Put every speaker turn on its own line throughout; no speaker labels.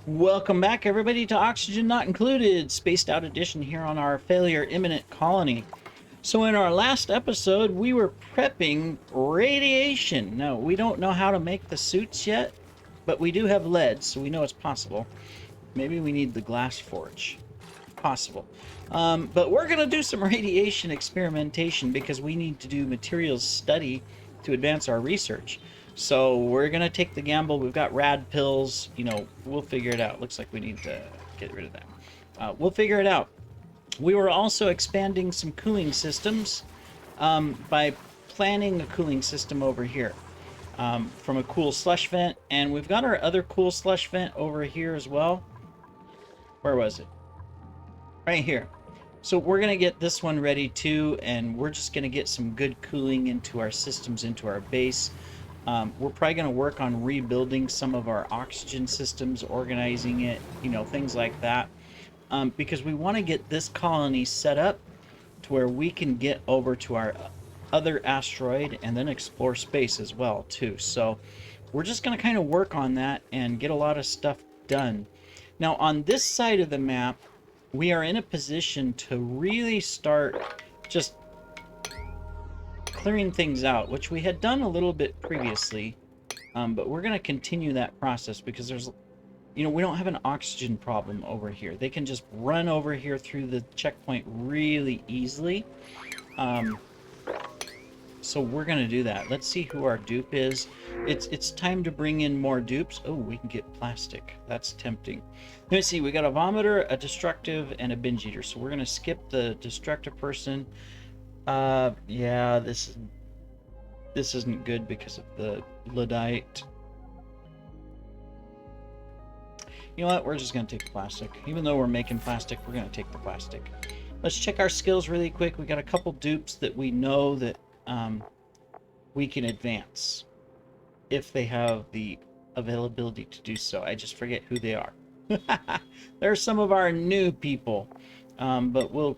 Welcome back, everybody, to Oxygen Not Included, Spaced Out Edition here on our Failure Imminent Colony. So in our last episode, we were prepping radiation. Now, we don't know how to make the suits yet, but we do have lead, so we know it's possible. Maybe we need the glass forge. Possible. But we're going to do some radiation experimentation because we need to do materials study to advance our research. So we're going to take the gamble. We've got rad pills. You know, we'll figure it out. Looks like we need to get rid of that. We'll figure it out. We were also expanding some cooling systems by planning a cooling system over here from a cool slush vent. And we've got our other cool slush vent over here as well. Where was it? Right here. So we're going to get this one ready too, and we're just going to get some good cooling into our systems, into our base. We're probably going to work on rebuilding some of our oxygen systems, organizing it, you know, things like that. Because we want to get this colony set up to where we can get over to our other asteroid and then explore space as well too. So we're just going to kind of work on that and get a lot of stuff done. Now on this side of the map, we are in a position to really start just clearing things out, which we had done a little bit previously, but we're going to continue that process because there's, you know, we don't have an oxygen problem over here. They can just run over here through the checkpoint really easily. So we're going to do that. Let's see who our dupe is. It's time to bring in more dupes. Oh, we can get plastic. That's tempting. Let me see. We got a vomiter, a destructive, and a binge eater. So we're going to skip the destructive person. Yeah, this isn't good because of the Luddite. You know what? We're just going to take the plastic. Even though we're making plastic, we're going to take the plastic. Let's check our skills really quick. We got a couple dupes that we know that we can advance if they have the availability to do so. I just forget who they are. They're some of our new people, but we'll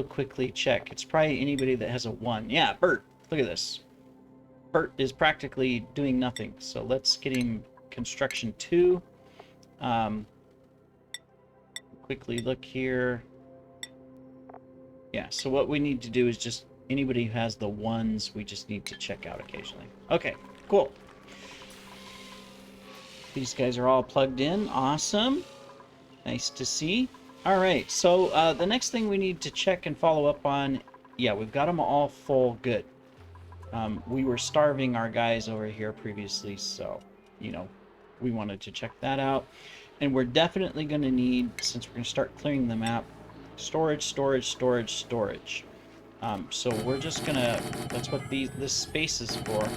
quickly check. It's probably anybody that has a 1. Yeah, Bert. Look at this. Bert is practically doing nothing. So let's get him construction 2. Quickly look here. Yeah, so what we need to do is just anybody who has the 1s, we just need to check out occasionally. Okay, cool. These guys are all plugged in. Awesome. Nice to see. All right, so the next thing we need to check and follow up on, yeah, we've got them all full. Good. We were starving our guys over here previously, so, you know, we wanted to check that out. And we're definitely going to need, since we're going to start clearing the map, storage. So we're just going to, that's what this space is for.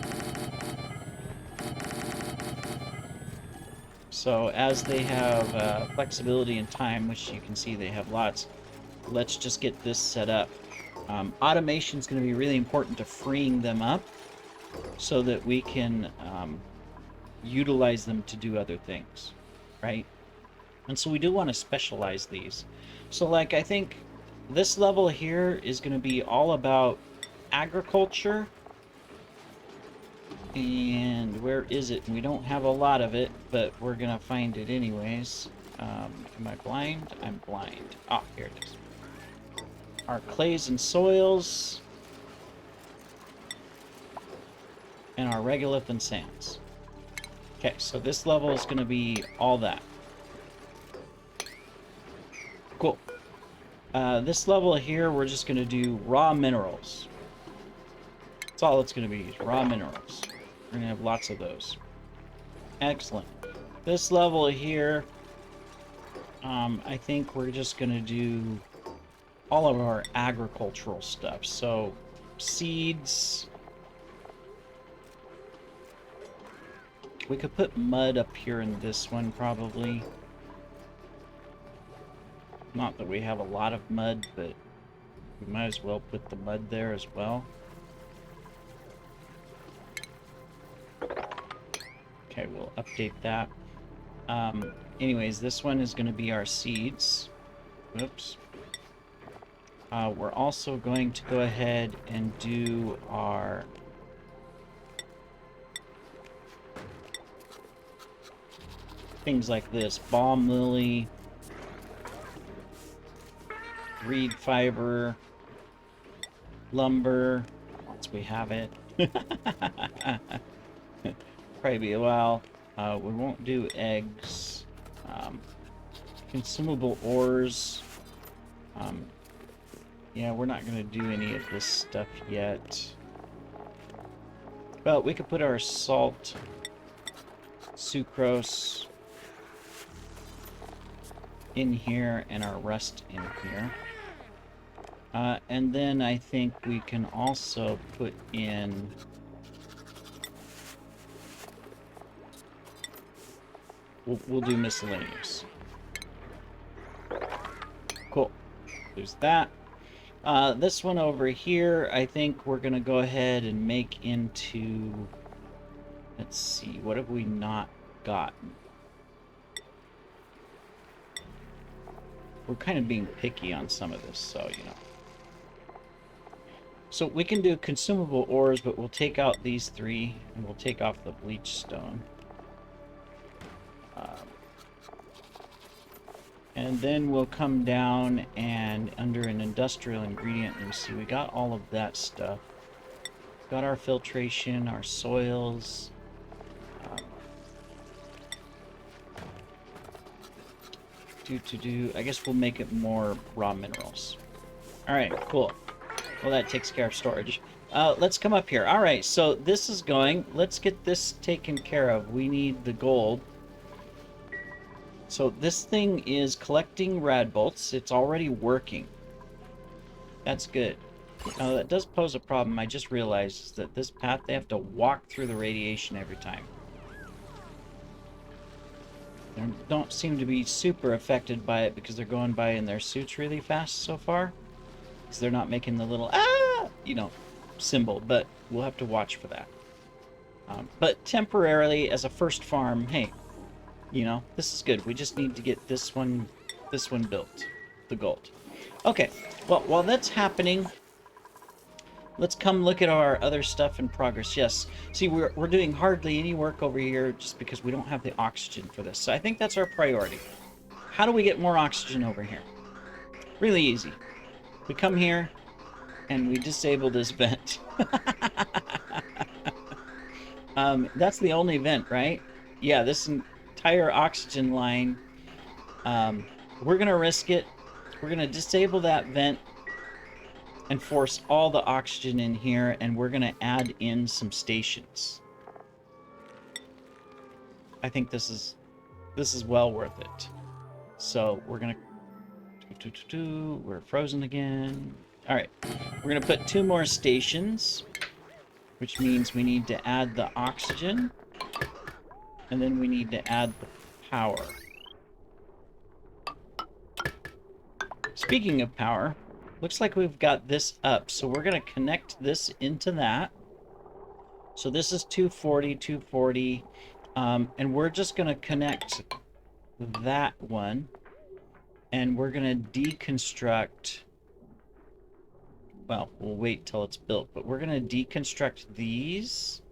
So as they have flexibility and time, which you can see they have lots, let's just get this set up. Automation is going to be really important to freeing them up so that we can utilize them to do other things, right? And so we do want to specialize these. So like I think this level here is going to be all about agriculture. And where is it? We don't have a lot of it, but we're gonna find it anyways. Am I blind? I'm blind. Ah, here it is. Our clays and soils. And our regolith and sands. Okay, so this level is gonna be all that. Cool. This level here, we're just gonna do raw minerals. That's all it's gonna be, is raw minerals. We're gonna have lots of those. Excellent. This level here, I think we're just gonna do all of our agricultural stuff. So, seeds. We could put mud up here in this one, probably. Not that we have a lot of mud, but we might as well put the mud there as well. Okay, we'll update that. Anyways, this one is going to be our seeds. Whoops. We're also going to go ahead and do our things like this. Balm lily, reed fiber, lumber, once we have it. Probably be a while. We won't do eggs. Consumable ores. Yeah, we're not going to do any of this stuff yet. But we could put our salt, sucrose in here and our rust in here. And then I think we can also put in we'll do miscellaneous. Cool. There's that. This one over here, I think we're going to go ahead and make into... Let's see, what have we not gotten? We're kind of being picky on some of this, so, you know. So we can do consumable ores, but we'll take out these three, and we'll take off the bleach stone. And then we'll come down and under an industrial ingredient, and see, we got all of that stuff. Got our filtration, our soils. I guess we'll make it more raw minerals. Alright, cool. Well, that takes care of storage. Let's come up here. Alright, so this is going. Let's get this taken care of. We need the gold. So this thing is collecting rad bolts. It's already working. That's good. Now that does pose a problem. I just realized is that this path, they have to walk through the radiation every time. They don't seem to be super affected by it because they're going by in their suits really fast so far. Because they're not making the little, you know, symbol. But we'll have to watch for that. But temporarily, as a first farm, hey, you know, this is good. We just need to get this one built. The gold. Okay. Well, while that's happening, let's come look at our other stuff in progress. Yes. See, we're doing hardly any work over here just because we don't have the oxygen for this. So I think that's our priority. How do we get more oxygen over here? Really easy. We come here and we disable this vent. That's the only vent, right? Yeah, this entire oxygen line, we're gonna risk it. We're gonna disable that vent and force all the oxygen in here, and we're gonna add in some stations. I think this is well worth it. So we're gonna we're frozen again. All right, we're gonna put 2 more stations, which means we need to add the oxygen. And then we need to add the power. Speaking of power, looks like we've got this up. So we're going to connect this into that. So this is 240, 240. And we're just going to connect that one. And we're going to deconstruct... Well, we'll wait till it's built. But we're going to deconstruct these...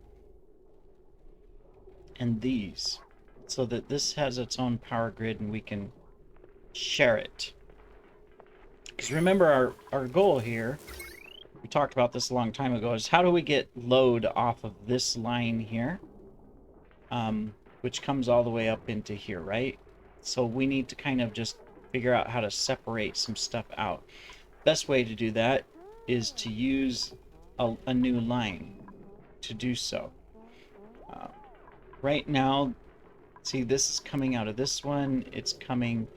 and these, so that this has its own power grid and we can share it. Because remember, our goal here, we talked about this a long time ago, is how do we get load off of this line here, which comes all the way up into here, right? So we need to kind of just figure out how to separate some stuff out. Best way to do that is to use a new line to do so. Right now, see, this is coming out of this one. It's coming...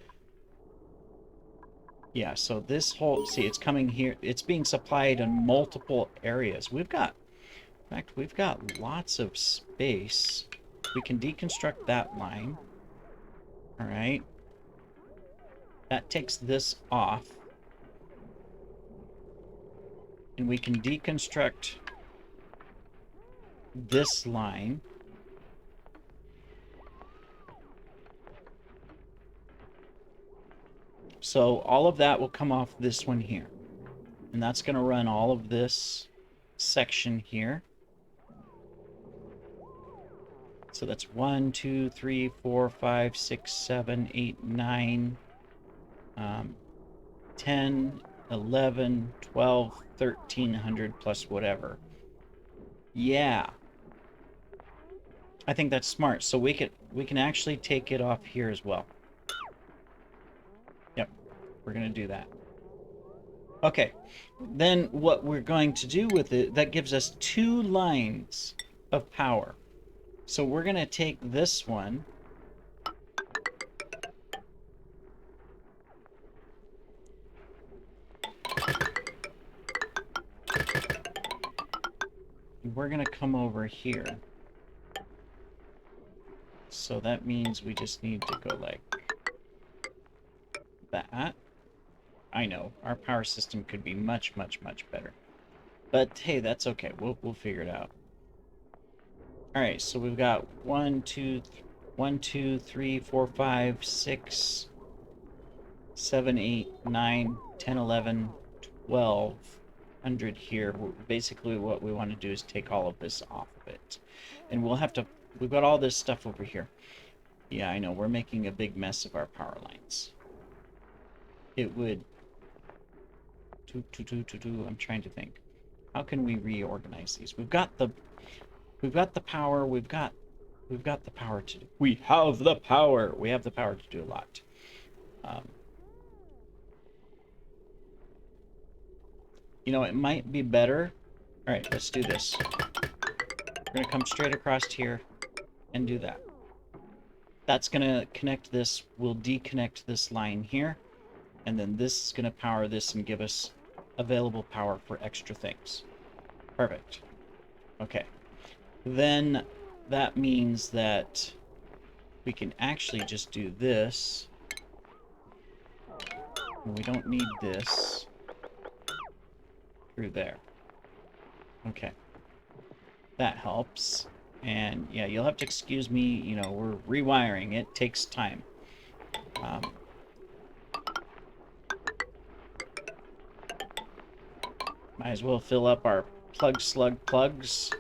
Yeah, so this whole... See, it's coming here. It's being supplied in multiple areas. We've got... In fact, we've got lots of space. We can deconstruct that line. All right. That takes this off. And we can deconstruct this line. So all of that will come off this one here. And that's going to run all of this section here. So that's 1, 2, 3, 4, 5, 6, 7, 8, 9, 10, 11, 12, 1300 plus whatever. Yeah. I think that's smart. So we can actually take it off here as well. Yep. We're going to do that. Okay. Then what we're going to do with it, that gives us 2 lines of power. So we're going to take this one. We're going to come over here. So that means we just need to go like that. I know, our power system could be much, much, much better. But hey, that's okay. We'll figure it out. Alright, so we've got 1, 2, 3, 4, 5, 6, 7, 8, 9, 10, 11, 1200 here. Basically what we want to do is take all of this off of it. And we'll have to, we've got all this stuff over here. Yeah, I know, we're making a big mess of our power lines. It would... I'm trying to think. How can we reorganize these? We've got the power, we've got the power to do. We have the power! We have the power to do a lot. You know, it might be better. Alright, let's do this. We're gonna come straight across here and do that. That's gonna connect this. We'll deconnect this line here. And then this is gonna power this and give us available power for extra things. Perfect. Okay. Then that means that we can actually just do this. We don't need this through there. Okay. That helps. And yeah, you'll have to excuse me, you know, we're rewiring. It takes time. Might as well fill up our plug slug plugs.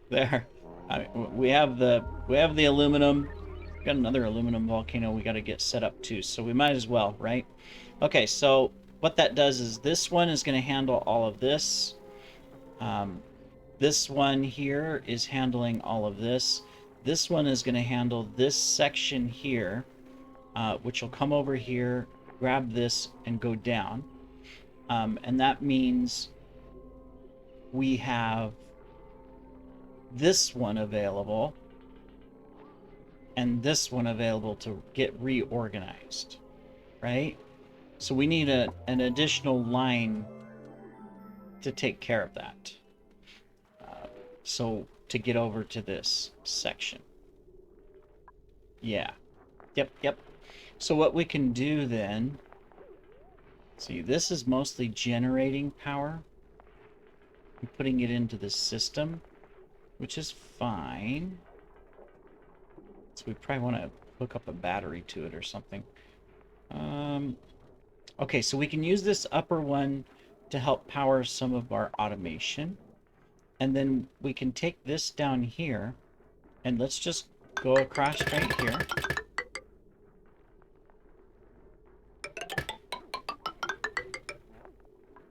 There. We have the aluminum. Got another aluminum volcano we got to get set up too, so we might as well, right? Okay, so what that does is this one is going to handle all of this. This one here is handling all of this. This one is going to handle this section here, which will come over here, grab this, and go down. And that means we have this one available and this one available to get reorganized, right? So we need an additional line to take care of that. So to get over to this section. Yeah. Yep. So what we can do then, see, this is mostly generating power and putting it into the system, which is fine. So we probably want to hook up a battery to it or something. Okay, so we can use this upper one to help power some of our automation. And then we can take this down here, and let's just go across right here.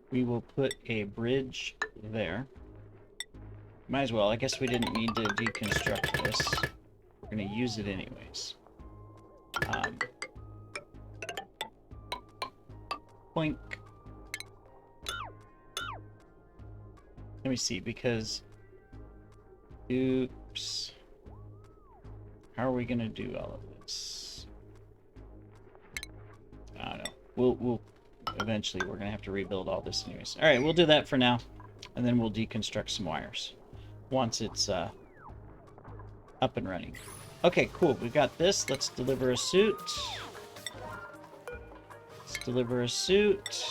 We will put a bridge there. Might as well. I guess we didn't need to deconstruct this. We're going to use it anyways. Boink. Let me see, because... Oops. How are we going to do all of this? I don't know. We'll eventually, we're going to have to rebuild all this anyways. Alright, we'll do that for now. And then we'll deconstruct some wires. Once it's up and running. Okay, cool. We've got this. Let's deliver a suit. Let's deliver a suit.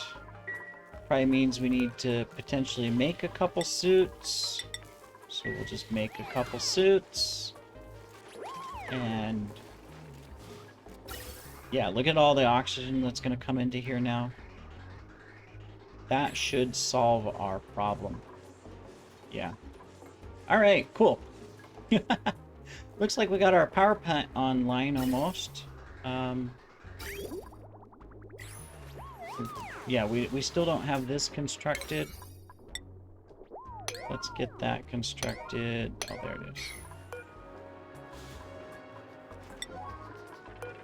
Probably means we need to potentially make a couple suits. So we'll just make a couple suits. And yeah, look at all the oxygen that's going to come into here now. That should solve our problem. Yeah. All right, cool. Looks like we got our power plant online almost. Yeah, we still don't have this constructed. Let's get that constructed. Oh, there it is.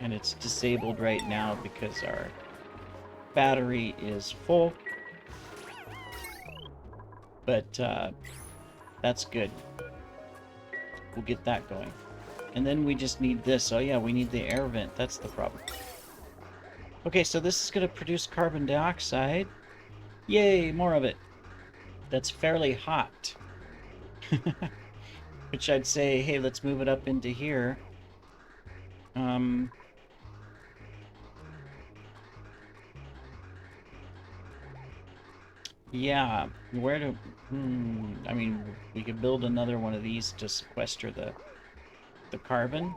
And it's disabled right now because our battery is full. But that's good. We'll get that going. And then we just need this. Oh yeah, we need the air vent. That's the problem. Okay, so this is going to produce carbon dioxide. Yay, more of it. That's fairly hot. Which I'd say, hey, let's move it up into here. Yeah, where do... I mean, we could build another one of these to sequester the carbon.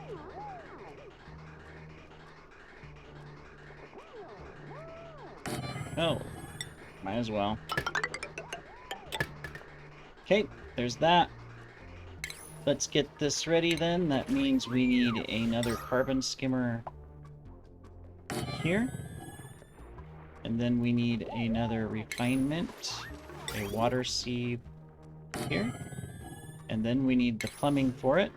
Oh, might as well. Okay, there's that. Let's get this ready then. That means we need another carbon skimmer here. And then we need another refinement, a water sieve here. And then we need the plumbing for it.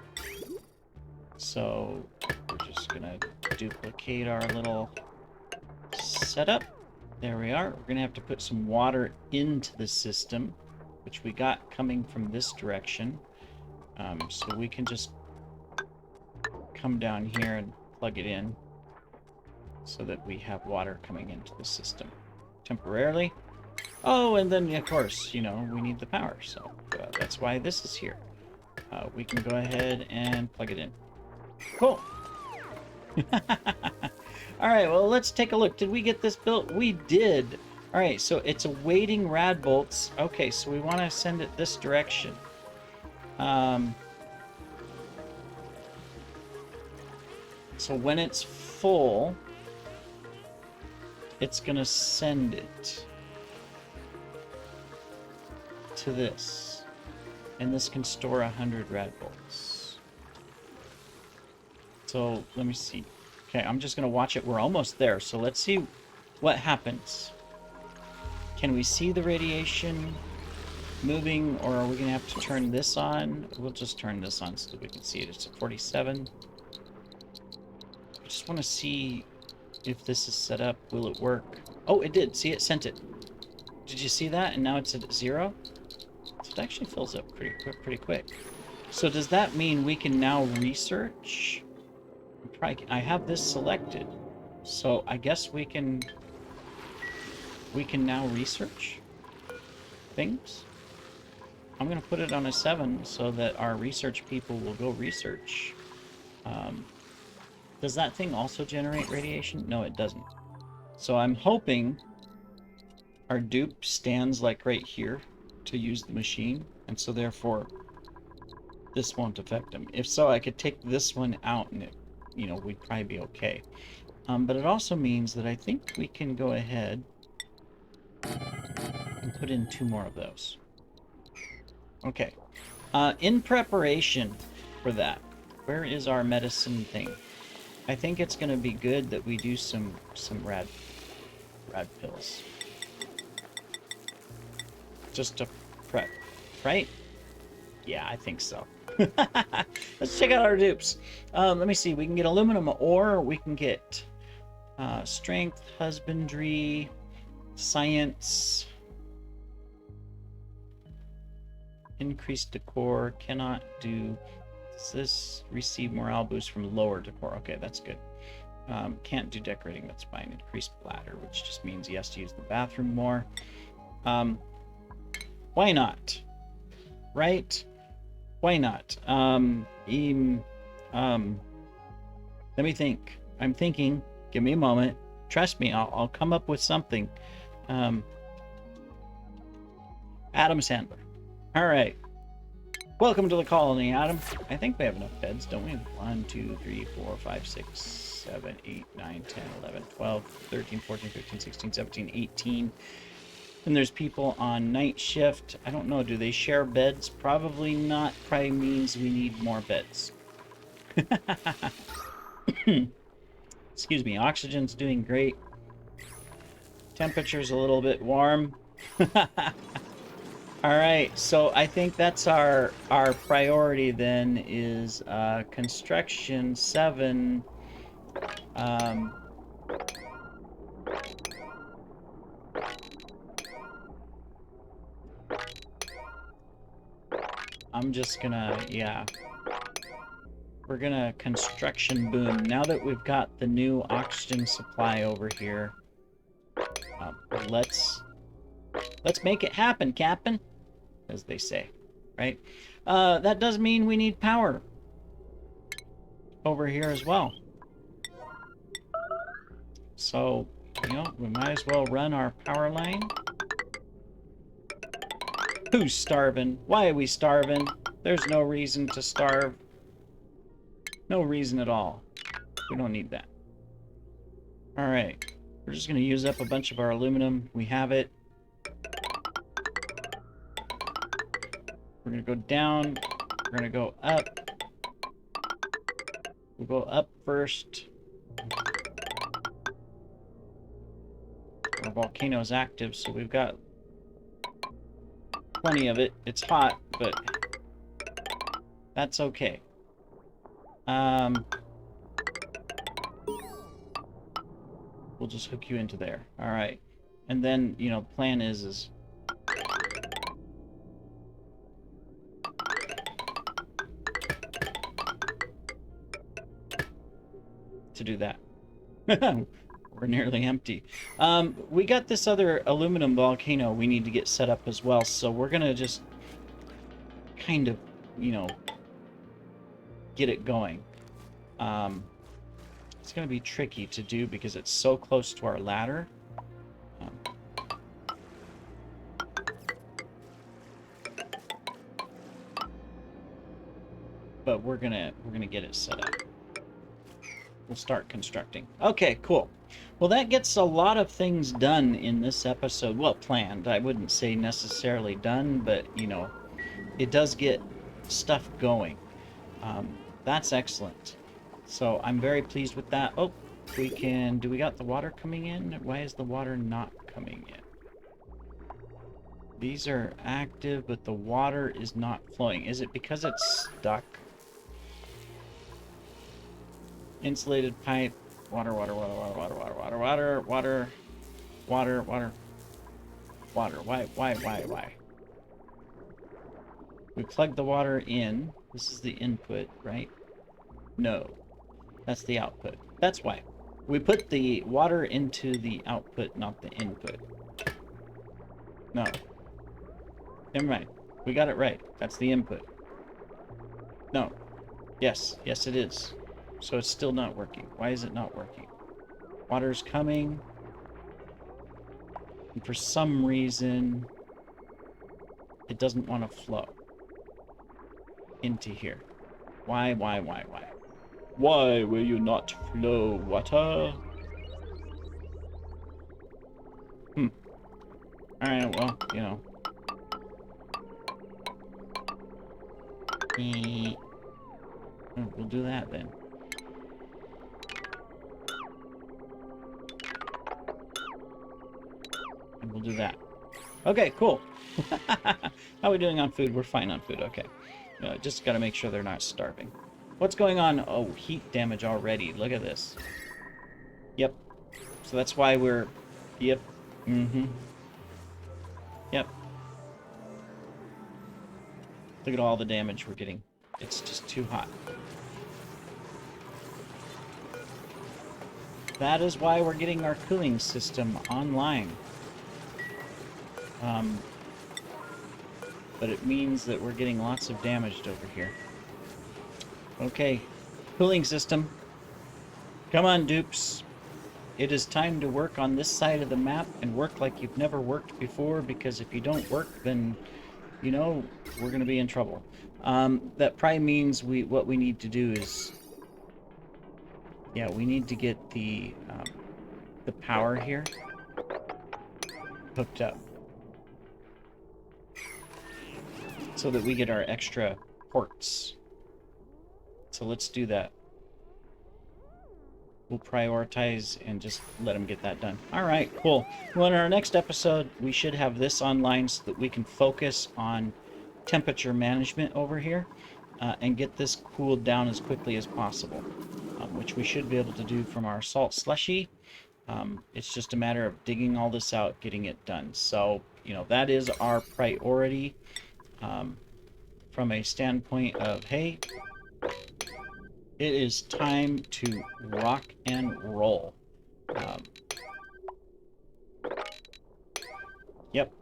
So we're just gonna duplicate our little setup. There we are. We're gonna have to put some water into the system, which we got coming from this direction. So we can just come down here and plug it in so that we have water coming into the system temporarily. Oh, and then of course, you know, we need the power, so that's why this is here. We can go ahead and plug it in. Cool. All right, well, let's take a look. Did we get this built? We did. All right, so it's awaiting rad bolts. Okay, so we want to send it this direction. So when it's full, it's gonna send it to this, and this can store 100 rad bolts. So let me see. Okay, I'm just gonna watch it. We're almost there, so let's see what happens. Can we see the radiation moving, or are we gonna have to turn this on? We'll just turn this on so that we can see it. It's at 47. I just want to see if this is set up. Will it work? Oh, it did. See, it sent it. Did you see that? And now it's at 0. So it actually fills up pretty quick. So does that mean we can now research? I have this selected, so I guess we can now research things. I'm gonna put it on a 7 so that our research people will go research. Does that thing also generate radiation? No, it doesn't. So I'm hoping our dupe stands like right here to use the machine, and so therefore this won't affect them. If so, I could take this one out and it, you know, we'd probably be okay. But it also means that I think we can go ahead and put in 2 more of those. Okay. In preparation for that, where is our medicine thing? I think it's going to be good that we do some rad pills. Just to prep, right? Yeah, I think so. Let's check out our dupes. Let me see. We can get aluminum ore. We can get strength, husbandry, science, increased decor. Cannot do. Does this receive morale boost from lower decor? Okay, that's good. Can't do decorating. That's fine. Increased bladder, which just means he has to use the bathroom more. Why not? Right? Why not? Let me think. I'm thinking. Give me a moment. Trust me, I'll come up with something. Adam Sandler. All right. Welcome to the colony, Adam. I think we have enough beds, don't we? 1, 2, 3, 4, 5, 6, 7, 8, 9, 10, 11, 12, 13, 14, 15, 16, 17, 18. And there's people on night shift. I don't know, do they share beds? Probably not. Probably means we need more beds. Excuse me, oxygen's doing great. Temperature's a little bit warm. All right, so I think that's our priority then is construction 7. I'm just gonna, yeah. We're gonna construction boom. Now that we've got the new oxygen supply over here, let's make it happen, Captain, as they say, right? That does mean we need power over here as well. So, you know, we might as well run our power line. Who's starving? Why are we starving? There's no reason to starve. No reason at all. We don't need that. All right. We're just going to use up a bunch of our aluminum. We have it. We're going to go down. We're going to go up. We'll go up first. Our volcano is active, so we've got plenty of it. It's hot, but that's okay. We'll just hook you into there. All right. And then, you know, plan is to do that. We're nearly empty. We got this other aluminum volcano we need to get set up as well, so we're gonna just kind of, you know, get it going. It's gonna be tricky to do because it's so close to our ladder. But we're gonna get it set up. We'll start constructing. Okay, cool. Well, that gets a lot of things done in this episode. Well, planned. I wouldn't say necessarily done, but, you know, it does get stuff going. That's excellent. So I'm very pleased with that. Oh, we can... Do we got the water coming in? Why is the water not coming in? These are active, but the water is not flowing. Is it because it's stuck? Insulated pipe. Water. Why? We plug the water in. This is the input, right? No. That's the output. That's why. We put the water into the output, not the input. No. Never mind. We got it right. That's the input. No. Yes. Yes, it is. So it's still not working. Why is it not working? Water's coming. And for some reason, it doesn't want to flow into here. Why? Why will you not flow, water? Alright, well, you know. We'll do that then. And we'll do that. Okay, cool. How are we doing on food? We're fine on food, okay. Just gotta make sure they're not starving. What's going on? Oh, heat damage already. Look at this. Yep. So that's why we're... Yep. Yep. Look at all the damage we're getting. It's just too hot. That is why we're getting our cooling system online. But it means that we're getting lots of damage over here. Okay, cooling system. Come on, Dupes. It is time to work on this side of the map and work like you've never worked before, because if you don't work, then, you know, we're going to be in trouble. That probably means what we need to do is... Yeah, we need to get the power here hooked up. so that we get our extra ports. So let's do that. We'll prioritize and just let them get that done. All right, cool. Well, in our next episode, we should have this online so that we can focus on temperature management over here and get this cooled down as quickly as possible, which we should be able to do from our salt slushy. It's just a matter of digging all this out, getting it done. So, you know, that is our priority from a standpoint of, hey, it is time to rock and roll. Yep.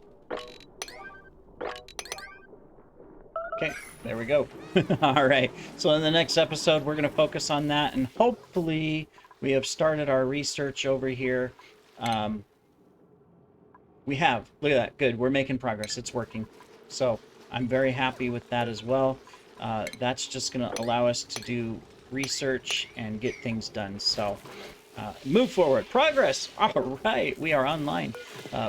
Okay, there we go. All right. So in the next episode, we're going to focus on that, and hopefully we have started our research over here. We have. Look at that. Good. We're making progress. It's working. So I'm very happy with that as well. That's just going to allow us to do research and get things done. So move forward. Progress. All right. We are online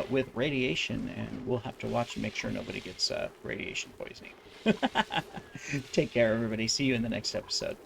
with radiation, and we'll have to watch and make sure nobody gets radiation poisoning. Take care, everybody. See you in the next episode.